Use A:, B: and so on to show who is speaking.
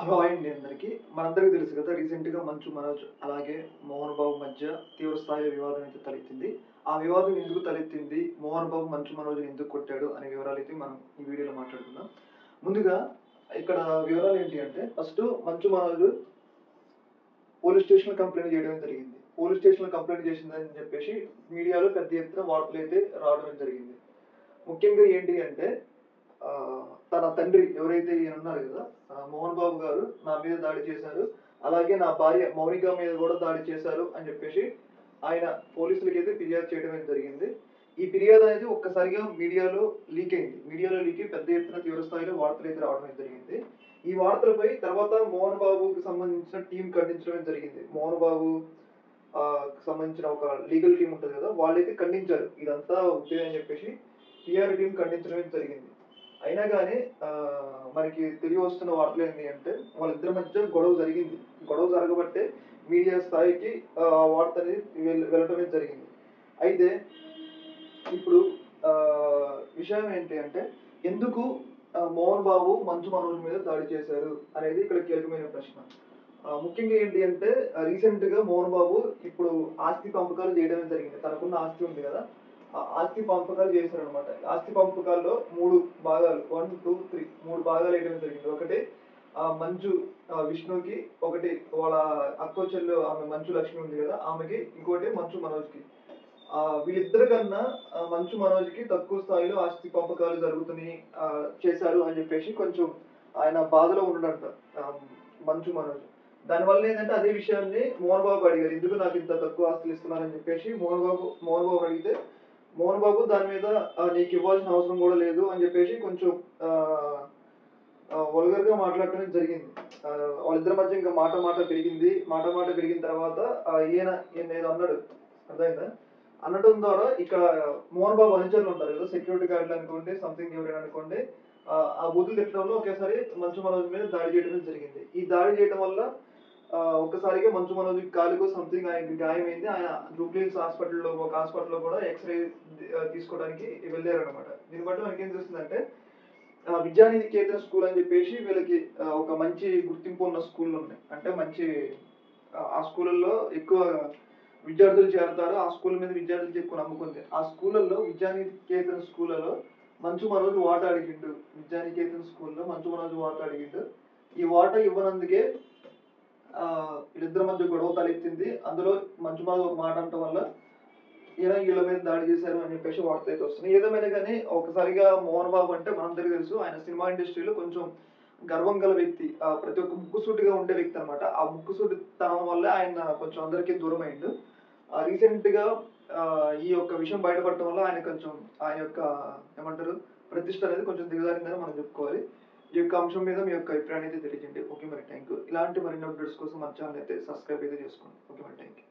A: Hello అండి అందరికీ. మనందరికీ తెలుసు కదా, రీసెంట్‌గా మంచు మనోజ్ అలాగే మోహన్ బాబు మధ్య తీవ్ర స్థాయిలో వివాదం అయితే తలెత్తింది. ఆ వివాదం ఎందుకు తలెత్తింది? మోహన్ బాబు మంచు మనోజ్‌ని ఎందుకు కొట్టాడు? అనే వివరాలైతే మనం ఈ వీడియోలో మాట్లాడుకుందాం. ముందుగా ఇక్కడ వివరాలు ఏంటి అంటే, ఫస్ట్ మంచు మనోజ్ పోలీస్ స్టేషన్‌లో కంప్లెయింట్ చేయడం జరిగింది. పోలీస్ స్టేషన్‌లో కంప్లెయింట్ చేసిందని చెప్పేసి మీడియాలో పెద్ద ఎత్తున వార్తలైతే రావడం జరిగింది. ముఖ్యంగా ఏంటి అంటే తన తండ్రి ఎవరైతే ఈయన ఉన్నారు కదా, మోహన్ బాబు గారు నా మీద దాడి చేశారు. అలాగే నా భార్య మౌనిక మీద కూడా దాడి చేశారు అని చెప్పేసి ఆయన పోలీసులకైతే ఫిర్యాదు చేయడం అయితే జరిగింది. ఈ ఫిర్యాదు అనేది ఒక్కసారిగా మీడియాలో లీక్ అయింది. మీడియాలో లీక్ అయి పెద్ద ఎత్తున తీవ్ర స్థాయిలో వార్తలు అయితే రావడం అయితే జరిగింది. ఈ వార్తలపై తర్వాత మోహన్ బాబుకి సంబంధించిన టీం ఖండించడం అయితే జరిగింది. మోహన్ బాబు సంబంధించిన ఒక లీగల్ టీం ఉంటుంది కదా, వాళ్ళైతే ఖండించారు. ఇదంతా ఉట్టిదే అని చెప్పేసి పిఆర్ టీం ఖండించడం అయితే జరిగింది. అయినా కానీ మనకి తెలియవస్తున్న వార్తలు ఏంటి అంటే, వాళ్ళిద్దరి మధ్య గొడవ జరిగింది. గొడవ జరగబట్టే మీడియా స్థాయికి ఆ వార్త అనేది వెళ్ళటం అనేది జరిగింది. అయితే ఇప్పుడు విషయం ఏంటి అంటే, ఎందుకు మోహన్ బాబు మంచు మనోజ్ మీద దాడి చేశారు అనేది ఇక్కడ కీలకమైన ప్రశ్న. ముఖ్యంగా ఏంటి అంటే, రీసెంట్‌గా మోహన్ బాబు ఇప్పుడు ఆస్తి పంపకాలు చేయడమే జరిగింది. తనకున్న ఆస్తి ఉంది కదా, ఆ ఆస్తి పంపకాలు చేశారనమాట. ఆస్తి పంపకాల్లో 3 భాగాలు 1, 2, 3 3 భాగాలు వేయడం జరిగింది. ఒకటి మంచు విష్ణుకి, ఒకటి వాళ్ళ అక్కొచెల్లు ఆమె మంచు లక్ష్మి ఉంది కదా, ఆమెకి, ఇంకోటి మంచు మనోజ్‌కి. వీళ్ళిద్దరి కన్నా మంచు మనోజ్‌కి తక్కువ స్థాయిలో ఆస్తి పంపకాలు జరుగుతున్నాయి చేశారు అని చెప్పేసి కొంచెం ఆయన బాధలో ఉన్నాడంట మంచు మనోజ్. దానివల్ల ఏంటంటే అదే విషయాన్ని మోహన్ బాబు అడిగారు. ఎందుకు నాకు ఇంత తక్కువ ఆస్తులు ఇస్తున్నారని చెప్పేసి మోహన్ బాబు అడిగితే, మోహన్ బాబు దాని మీద నీకు ఇవ్వాల్సిన అవసరం కూడా లేదు అని చెప్పేసి కొంచెం వల్గర్ గా మాట్లాడటం జరిగింది. వాళ్ళిద్దరి మధ్య ఇంకా మాట పెరిగింది. మాట పెరిగిన తర్వాత ఈయన ఏదో అన్నాడు, అర్థమైందా? అనడం ద్వారా ఇక్కడ మోహన్ బాబు అనుచరులు ఉంటారు కదా, సెక్యూరిటీ గార్డులు అనుకోండి, సంథింగ్ ఎవరైనా అనుకోండి, ఆ బూతులు తిట్టడంలో ఒకేసారి మంచు మనోజ్ మీద దాడి చేయడం జరిగింది. ఈ దాడి చేయడం వల్ల ఒక్కసారిగా మంచు మనోజ్ కాలుకో సంథింగ్ ఆయనకి గాయమైంది. ఆయన జూబ్లీహిల్స్ ఒక హాస్పిటల్లో కూడా ఎక్స్రే తీసుకోవడానికి వెళ్ళారనమాట. దీన్ని బట్టి మనకి ఏం తెలుస్తుందంటే, విద్యానికేతన్ స్కూల్ అని చెప్పేసి వీళ్ళకి ఒక మంచి గుర్తింపు ఉన్న స్కూళ్ళు ఉన్నాయి. అంటే మంచి ఆ స్కూళ్ళల్లో ఎక్కువ విద్యార్థులు చేరతారు. ఆ స్కూల్ మీద విద్యార్థులకి ఎక్కువ నమ్మకం ఉంది. ఆ స్కూళ్ళల్లో విద్యానికేతన్ స్కూళ్ళలో మంచు మనోజ్ వాటా అడిగిండు. విద్యానికేతన్ స్కూల్లో మంచు మనోజ్ వాటా అడిగిండు. ఈ వాటా ఇవ్వనందుకే వీళ్ళిద్దరి మధ్య గొడవ తలెత్తింది. అందులో మంచు మనోజ్ ఒక మాట అనటం వల్ల వీళ్ళ మీద దాడి చేశారు అని చెప్పేసి వార్తలు అయితే వస్తున్నాయి. ఏదేమైనా కానీ ఒకసారిగా మోహన్ బాబు అంటే మనందరికీ తెలుసు, ఆయన సినిమా ఇండస్ట్రీలో కొంచెం గర్వం గల వ్యక్తి. ప్రతి ఒక్క ముక్కుసూటిగా ఉండే వ్యక్తి అనమాట. ఆ ముక్కుసూటితనం వల్లే ఆయన కొంచెం అందరికీ దూరం అయిండు. రీసెంట్ గా ఈ యొక్క విషయం బయటపడటం వల్ల ఆయన కొంచెం ఆయన యొక్క ఏమంటారు ప్రతిష్ట అనేది కొంచెం దిగజారిందని మనం చెప్పుకోవాలి. ఈ యొక్క అంశం మీద మీ యొక్క అభిప్రాయాన్ని అయితే తెలియజేయండి. ఓకే మరి, థ్యాంక్ యూ. ఇలాంటి మరిన్ని అప్డేట్స్ కోసం మన ఛానల్ అయితే సబ్స్క్రైబ్ అయితే చేసుకోండి. ఓకే మరి, థ్యాంక్ యూ.